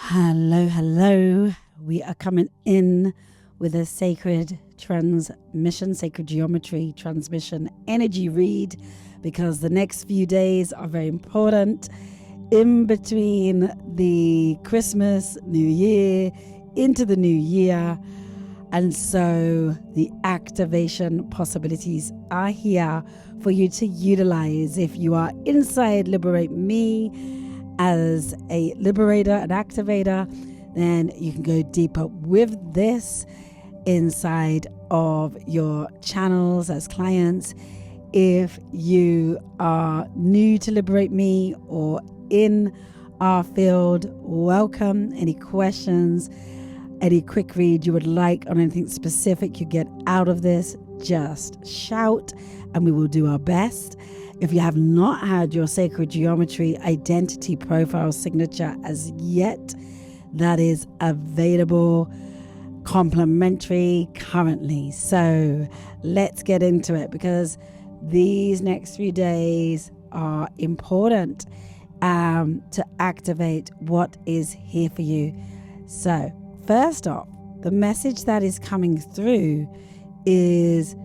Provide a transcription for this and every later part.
Hello, hello. We are coming in with a sacred transmission, sacred geometry transmission energy read, because the next few days are very important in between the Christmas, New Year, into the new year. And so the activation possibilities are here for you to utilize. If you are inside Liberate Me as a liberator and activator, then you can go deeper with this inside of your channels as clients. If you are new to Liberate Me or in our field, welcome. Any questions, any quick read you would like on anything specific you get out of this, just shout and we will do our best. If you have not had your sacred geometry identity profile signature as yet, that is available complimentary currently. So let's get into it, because these next few days are important to activate what is here for you. So first off, the message that is coming through is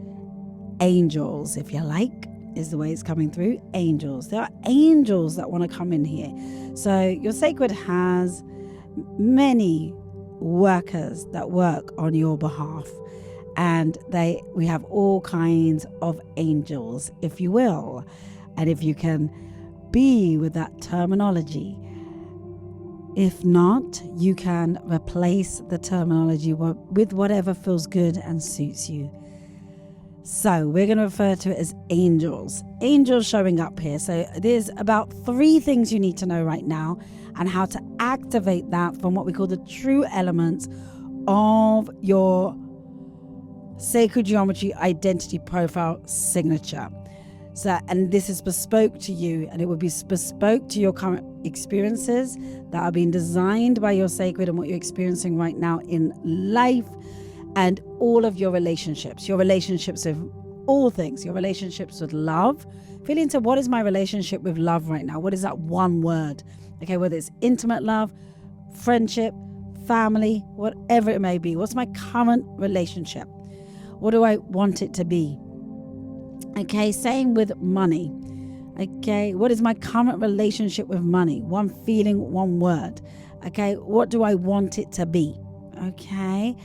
angels, if you like, is the way it's coming through. Angels. There are angels that want to come in here. So your sacred has many workers that work on your behalf, and we have all kinds of angels, if you will. And if you can be with that terminology, if not, you can replace the terminology with whatever feels good and suits you. So we're going to refer to it as angels. Angels showing up here. So there's about 3 things you need to know right now, and how to activate that from what we call the true elements of your sacred geometry identity profile signature. So, and this is bespoke to you, and it will be bespoke to your current experiences that are being designed by your sacred and what you're experiencing right now in life, and all of your relationships with all things, your relationships with love. Feel into, what is my relationship with love right now? What is that one word? Okay, whether it's intimate love, friendship, family, whatever it may be. What's my current relationship? What do I want it to be? Okay, same with money. Okay, what is my current relationship with money? One feeling, one word. Okay, what do I want it to be? Okay,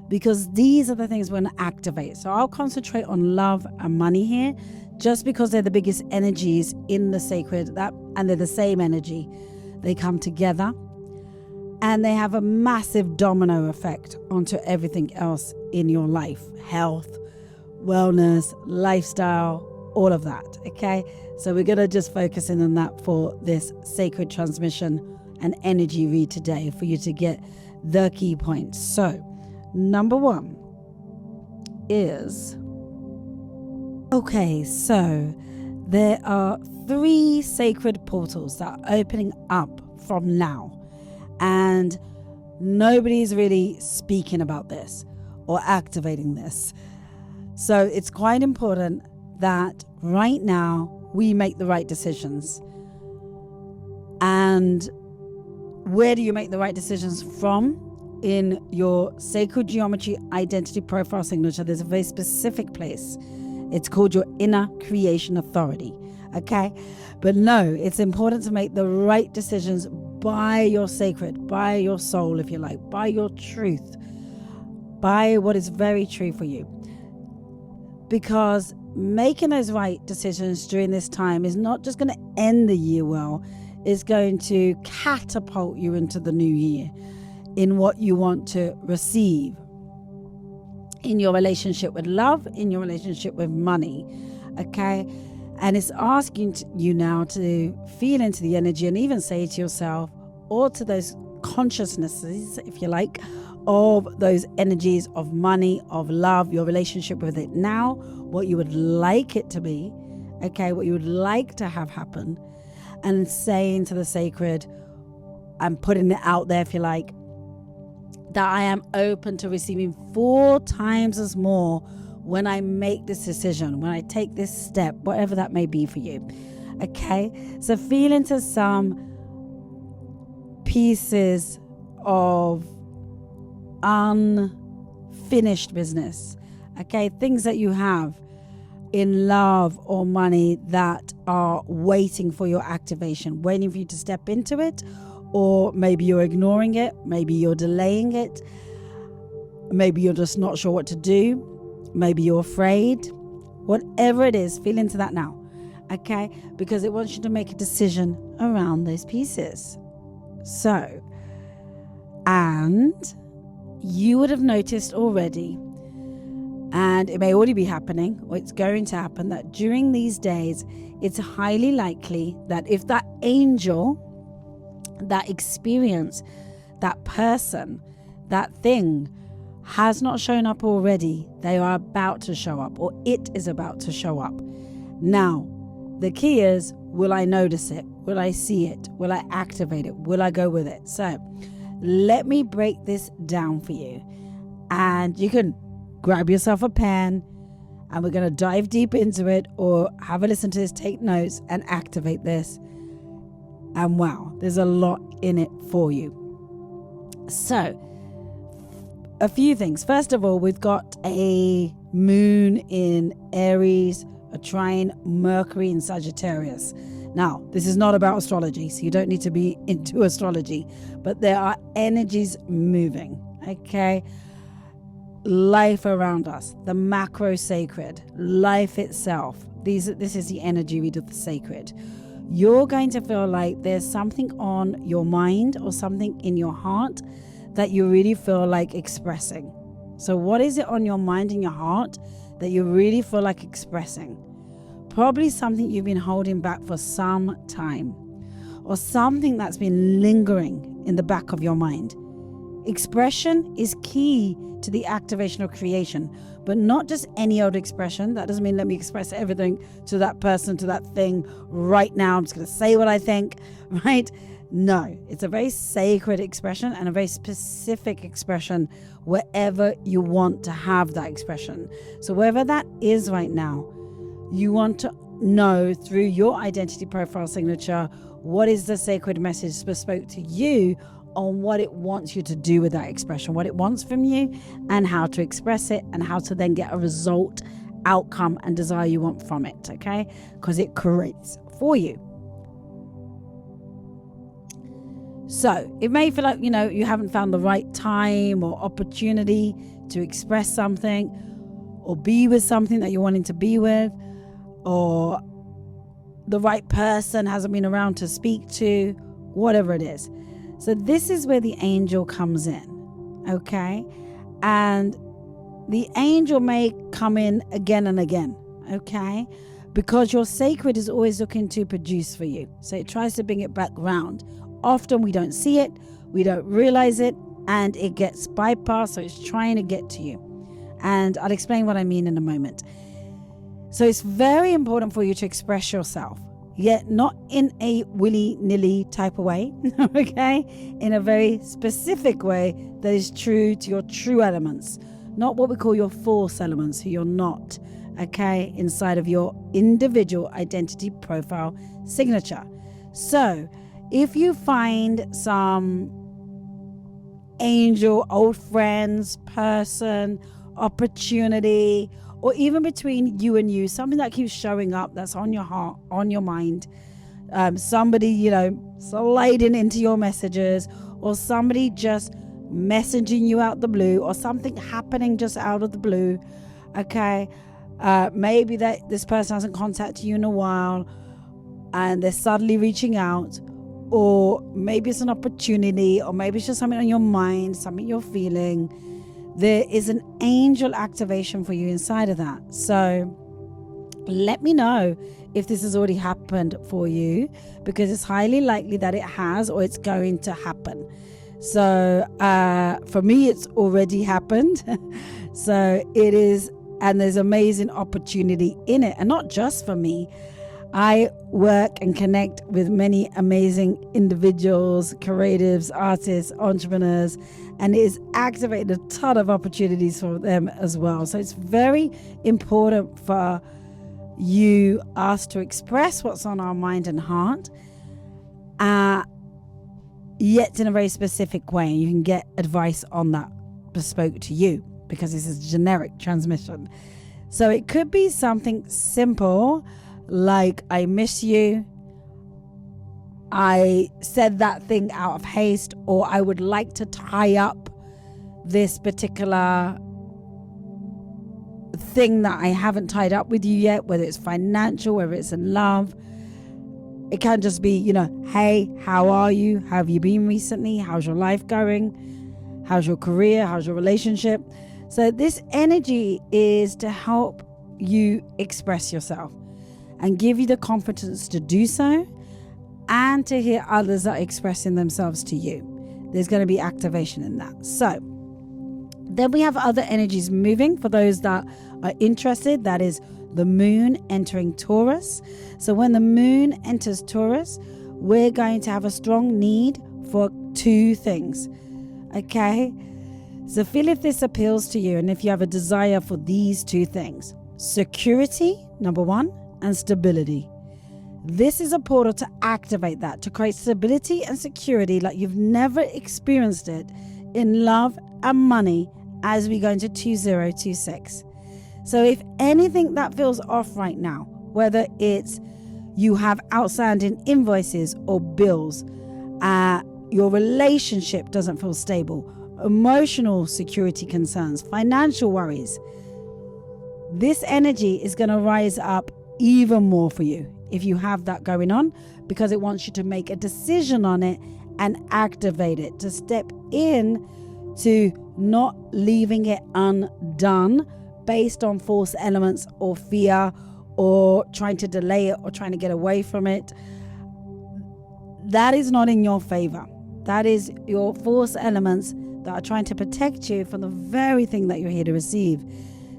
because these are the things we're going to activate. So I'll concentrate on love and money here, just because they're the biggest energies in the sacred, and they're the same energy. They come together and they have a massive domino effect onto everything else in your life. Health, wellness, lifestyle, all of that. Okay, so we're going to just focus in on that for this sacred transmission and energy read today, for you to get the key points. So number 1 is, okay, so there are 3 sacred portals that are opening up from now, and nobody's really speaking about this or activating this. So it's quite important that right now we make the right decisions. And where do you make the right decisions from? In your sacred geometry identity profile signature, there's a very specific place. It's called your inner creation authority. Okay, but no, it's important to make the right decisions by your sacred, by your soul, if you like, by your truth, by what is very true for you. Because making those right decisions during this time is not just going to end the year well, it's going to catapult you into the new year in what you want to receive in your relationship with love, in your relationship with money. Okay, and it's asking you now to feel into the energy and even say to yourself, or to those consciousnesses, if you like, of those energies of money, of love, your relationship with it now, what you would like it to be, okay, what you would like to have happen, and saying to the sacred and putting it out there, if you like, that I am open to receiving 4 times as more when I make this decision, when I take this step, whatever that may be for you. Okay, so feel into some pieces of unfinished business. Okay, things that you have in love or money that are waiting for your activation, waiting for you to step into it, or maybe you're ignoring it, maybe you're delaying it, maybe you're just not sure what to do, maybe you're afraid. Whatever it is, feel into that now, okay? Because it wants you to make a decision around those pieces. So, and you would have noticed already, and it may already be happening, or it's going to happen, that during these days, it's highly likely that if that angel, that experience, that person, that thing has not shown up already, they are about to show up, or it is about to show up. Now, the key is, will I notice it? Will I see it? Will I activate it? Will I go with it? So let me break this down for you. And you can grab yourself a pen and we're going to dive deep into it, or have a listen to this, take notes and activate this. And wow, there's a lot in it for you. So a few things. First of all, we've got a moon in Aries, a trine Mercury in Sagittarius. Now, this is not about astrology, so you don't need to be into astrology, but there are energies moving, okay? Life around us, the macro sacred, life itself. This is the energy read of the sacred. You're going to feel like there's something on your mind or something in your heart that you really feel like expressing. So what is it on your mind and your heart that you really feel like expressing? Probably something you've been holding back for some time, or something that's been lingering in the back of your mind. Expression is key to the activation of creation, but not just any old expression. That doesn't mean let me express everything to that person, to that thing right now. I'm just going to say what I think, right? No, it's a very sacred expression and a very specific expression wherever you want to have that expression. So wherever that is right now, you want to know through your identity profile signature, what is the sacred message spoke to you on what it wants you to do with that expression, what it wants from you, and how to express it, and how to then get a result, outcome, and desire you want from it, okay? Because it creates for you. So it may feel like, you haven't found the right time or opportunity to express something or be with something that you're wanting to be with, or the right person hasn't been around to speak to, whatever it is. So this is where the angel comes in, okay? And the angel may come in again and again, okay? Because your sacred is always looking to produce for you. So it tries to bring it back round. Often we don't see it, we don't realize it, and it gets bypassed, so it's trying to get to you. And I'll explain what I mean in a moment. So it's very important for you to express yourself, yet not in a willy-nilly type of way, okay? In a very specific way that is true to your true elements, not what we call your false elements, who you're not, okay, inside of your individual identity profile signature. So if you find some angel, old friends, person, opportunity, or even between you and you, something that keeps showing up that's on your heart, on your mind, somebody, sliding into your messages, or somebody just messaging you out the blue, or something happening just out of the blue, okay? Maybe that this person hasn't contacted you in a while and they're suddenly reaching out, or maybe it's an opportunity, or maybe it's just something on your mind, something you're feeling. There is an angel activation for you inside of that. So let me know if this has already happened for you, because it's highly likely that it has, or it's going to happen. So for me, it's already happened. So it is, and there's amazing opportunity in it. And not just for me. I work and connect with many amazing individuals, creatives, artists, entrepreneurs, and it has activated a ton of opportunities for them as well. So it's very important for us to express what's on our mind and heart, yet in a very specific way. And you can get advice on that bespoke to you, because this is generic transmission. So it could be something simple like, I miss you, I said that thing out of haste, or I would like to tie up this particular thing that I haven't tied up with you yet, whether it's financial, whether it's in love. It can just be, hey, how are you? How have you been recently? How's your life going? How's your career? How's your relationship? So this energy is to help you express yourself and give you the confidence to do so, and to hear others that are expressing themselves to you. There's going to be activation in that. So then we have other energies moving for those that are interested. That is the moon entering Taurus. So when the moon enters Taurus, we're going to have a strong need for two things. Okay? So feel if this appeals to you, and if you have a desire for these two things. Security, number one, and stability. This is a portal to activate that, to create stability and security like you've never experienced it in love and money as we go into 2026. So if anything that feels off right now, whether it's you have outstanding invoices or bills, your relationship doesn't feel stable, emotional security concerns, financial worries, this energy is going to rise up even more for you if you have that going on, because it wants you to make a decision on it and activate it, to step in to not leaving it undone based on false elements or fear, or trying to delay it or trying to get away from it. That is not in your favor. That is your false elements that are trying to protect you from the very thing that you're here to receive.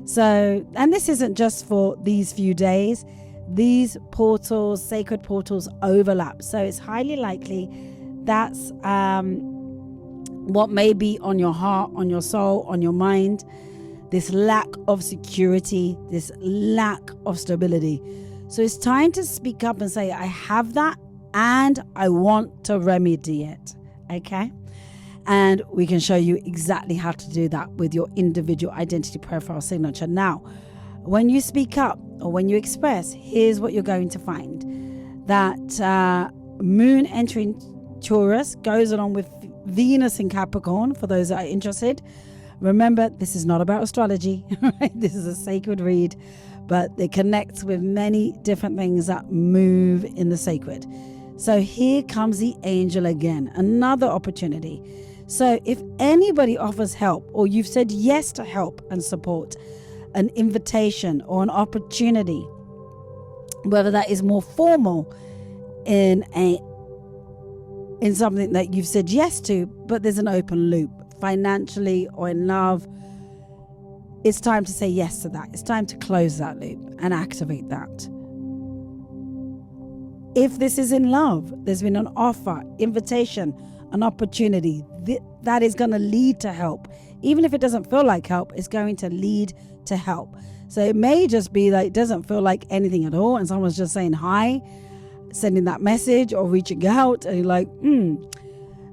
So, and this isn't just for these few days. These portals, sacred portals, overlap. So it's highly likely that's what may be on your heart, on your soul, on your mind. This lack of security, this lack of stability. So it's time to speak up and say, I have that and I want to remedy it. Okay? And we can show you exactly how to do that with your individual identity profile signature. Now, when you speak up or when you express, here's what you're going to find. That moon entering Taurus goes along with Venus in Capricorn, for those that are interested. Remember, this is not about astrology, right? This is a sacred read, but it connects with many different things that move in the sacred. So here comes the angel again, another opportunity. So if anybody offers help, or you've said yes to help and support, an invitation or an opportunity, whether that is more formal in something that you've said yes to, but there's an open loop, financially or in love, it's time to say yes to that. It's time to close that loop and activate that. If this is in love, there's been an offer, invitation, an opportunity that is going to lead to help. Even if it doesn't feel like help, it's going to lead to help. So it may just be like it doesn't feel like anything at all, and someone's just saying hi, sending that message or reaching out, and you're like,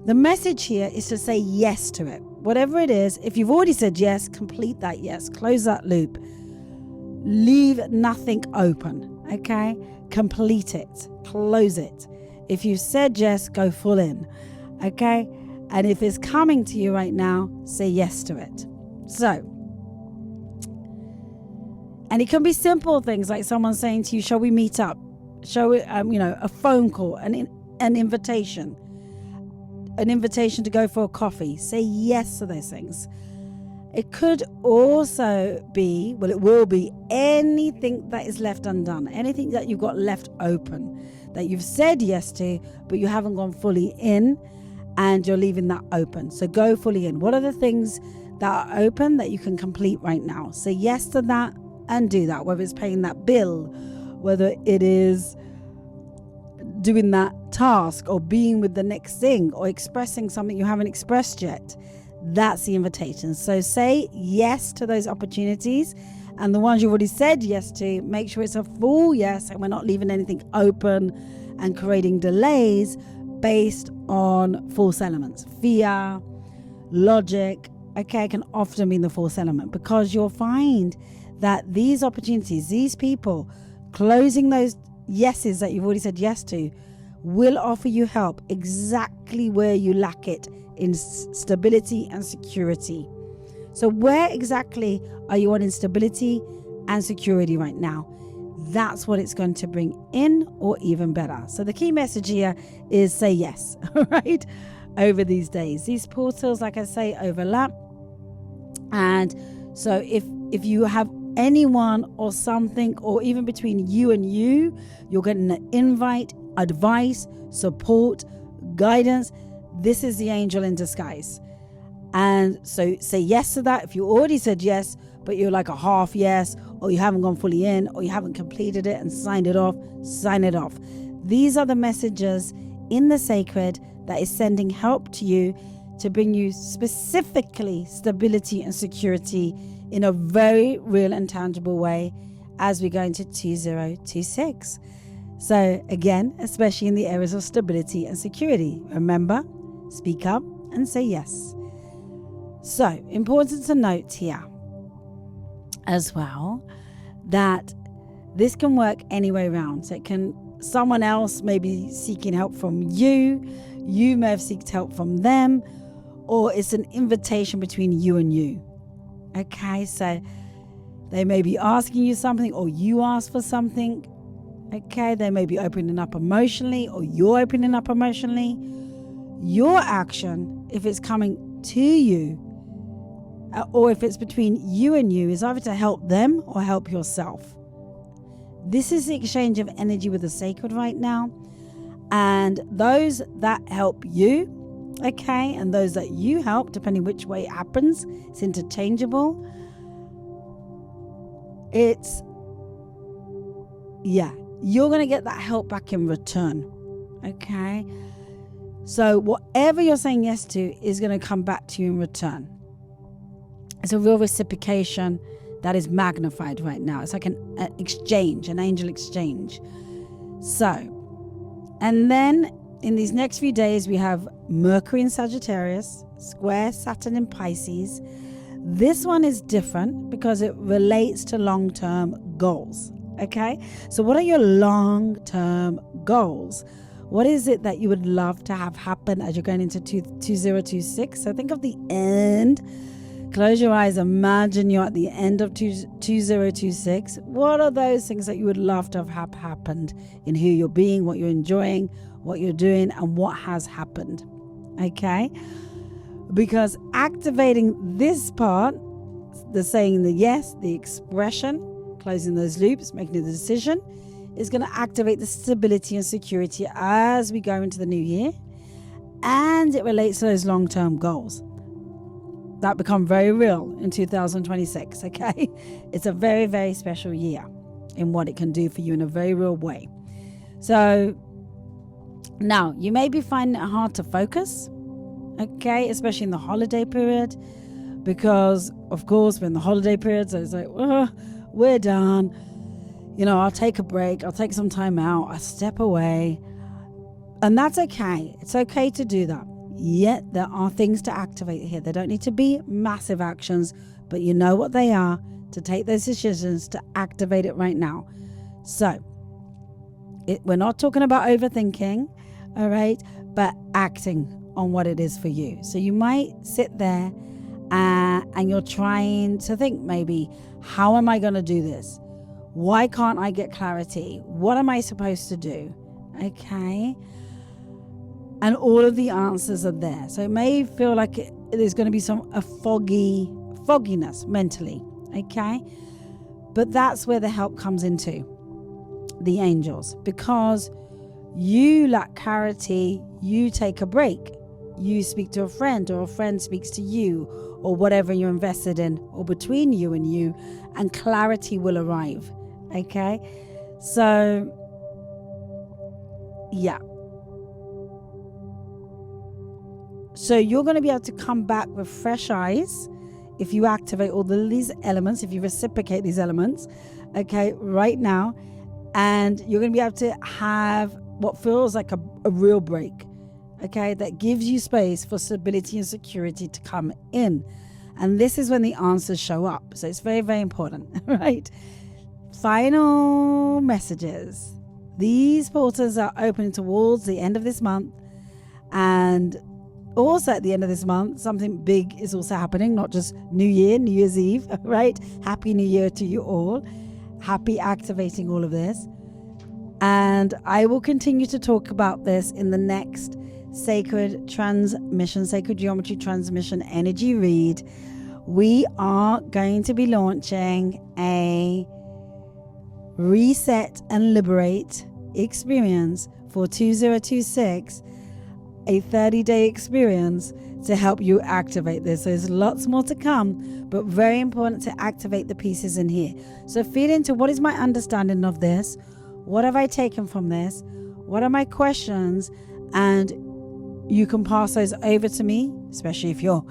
The message here is to say yes to it. Whatever it is, if you've already said yes, complete that yes. Close that loop. Leave nothing open, okay? Complete it. Close it. If you've said yes, go full in, okay? And if it's coming to you right now, say yes to it. So, and it can be simple things like someone saying to you, shall we meet up? Shall we, a phone call, an invitation to go for a coffee. Say yes to those things. It could also be, it will be anything that is left undone, anything that you've got left open, that you've said yes to, but you haven't gone fully in, and you're leaving that open. So go fully in. What are the things that are open that you can complete right now? Say yes to that and do that, whether it's paying that bill, whether it is doing that task or being with the next thing or expressing something you haven't expressed yet. That's the invitation. So say yes to those opportunities, and the ones you've already said yes to, make sure it's a full yes and we're not leaving anything open and creating delays, based on false elements. Fear, logic, okay, can often be the false element, because you'll find that these opportunities, these people closing those yeses that you've already said yes to, will offer you help exactly where you lack it in stability and security. So where exactly are you on instability and security right now? That's what it's going to bring in, or even better. So the key message here is say yes, right? Over these days, these portals, like I say, overlap. And so if you have anyone or something, or even between you and you, you're getting an invite, advice, support, guidance. This is the angel in disguise. And so say yes to that. If you already said yes, but you're like a half yes, or you haven't gone fully in, or you haven't completed it and signed it off, sign it off. These are the messages in the sacred that is sending help to you to bring you specifically stability and security in a very real and tangible way as we go into 2026. So again, especially in the areas of stability and security, remember, speak up and say yes. So important to note here as well that this can work any way around. So it can, someone else may be seeking help from you, you may have sought help from them, or it's an invitation between you and you. Okay, so they may be asking you something, or you ask for something. Okay, they may be opening up emotionally, or you're opening up emotionally. Your action, if it's coming to you, or if it's between you and you, is either to help them or help yourself. This is the exchange of energy with the sacred right now. And those that help you, okay, and those that you help, depending which way it happens, it's interchangeable. You're going to get that help back in return. Okay. So whatever you're saying yes to is going to come back to you in return. It's a real reciprocation that is magnified right now. It's like an exchange, an angel exchange. So, and then in these next few days, we have Mercury in Sagittarius, square Saturn in Pisces. This one is different because it relates to long-term goals. Okay, so what are your long-term goals? What is it that you would love to have happen as you're going into 2026? So think of the end. Close your eyes. Imagine you're at the end of 2026. What are those things that you would love to have happened in who you're being, what you're enjoying, what you're doing, and what has happened? Okay, because activating this part, the saying the yes, the expression, closing those loops, making the decision, is going to activate the stability and security as we go into the new year. And it relates to those long-term goals that become very real in 2026. Okay, it's a very, very special year in what it can do for you in a very real way. So now you may be finding it hard to focus, okay, especially in the holiday period, because of course we're in the holiday period, so it's like, we're done. You know, I'll take a break, I'll take some time out, I'll step away. And that's okay. It's okay to do that. Yet there are things to activate here. They don't need to be massive actions, but you know what they are, to take those decisions to activate it right now. So we're not talking about overthinking, all right, but acting on what it is for you. So you might sit there and you're trying to think, maybe, how am I going to do this? Why can't I get clarity? What am I supposed to do? Okay. And all of the answers are there. So it may feel like there's going to be a fogginess mentally. Okay. But that's where the help comes into the angels, because you lack clarity. You take a break. You speak to a friend, or a friend speaks to you, or whatever you're invested in, or between you, and clarity will arrive. Okay. So yeah. So you're going to be able to come back with fresh eyes if you activate all these elements, if you reciprocate these elements, okay, right now. And you're going to be able to have what feels like a real break, okay, that gives you space for stability and security to come in. And this is when the answers show up. So it's very, very important, right? Final messages. These portals are open towards the end of this month. And also at the end of this month, something big is also happening, not just New Year's Eve, right? Happy New Year to you all. Happy activating all of this. And I will continue to talk about this in the next sacred transmission, sacred geometry transmission energy read. We are going to be launching a Reset and Liberate experience for 2026, a 30-day experience to help you activate this. So there's lots more to come, but very important to activate the pieces in here. So feed into, what is my understanding of this? What have I taken from this? What are my questions? And you can pass those over to me, especially if you're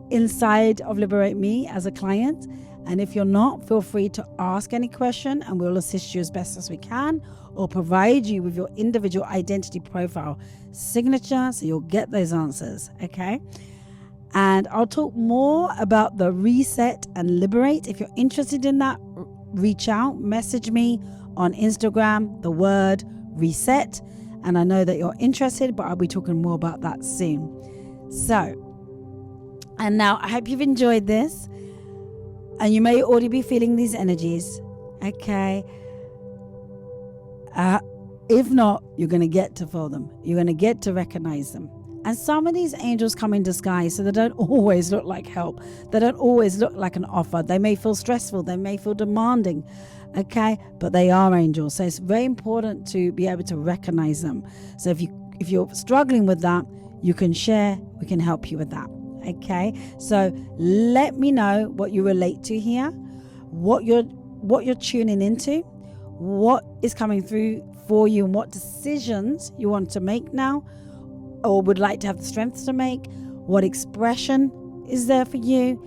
inside of Liberate Me as a client. And if you're not, feel free to ask any question and we'll assist you as best as we can, or provide you with your individual identity profile signature so you'll get those answers, okay? And I'll talk more about the Reset and Liberate. If you're interested in that, reach out, message me on Instagram, the word reset. And I know that you're interested, but I'll be talking more about that soon. So, and now I hope you've enjoyed this. And you may already be feeling these energies, okay? If not, you're going to get to feel them. You're going to get to recognize them. And some of these angels come in disguise, so they don't always look like help. They don't always look like an offer. They may feel stressful. They may feel demanding, okay? But they are angels. So it's very important to be able to recognize them. So if you're struggling with that, you can share. We can help you with that. Okay, so let me know what you relate to here, what you're tuning into, what is coming through for you, and what decisions you want to make now or would like to have the strength to make, what expression is there for you,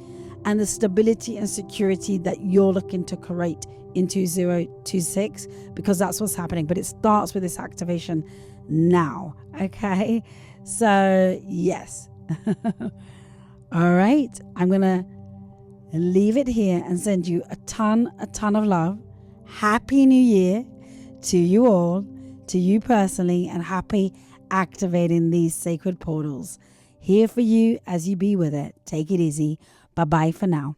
and the stability and security that you're looking to create in 2026, because that's what's happening. But it starts with this activation now, okay? So yes. All right, I'm going to leave it here and send you a ton of love. Happy New Year to you all, to you personally, and happy activating these sacred portals. Here for you as you be with it. Take it easy. Bye-bye for now.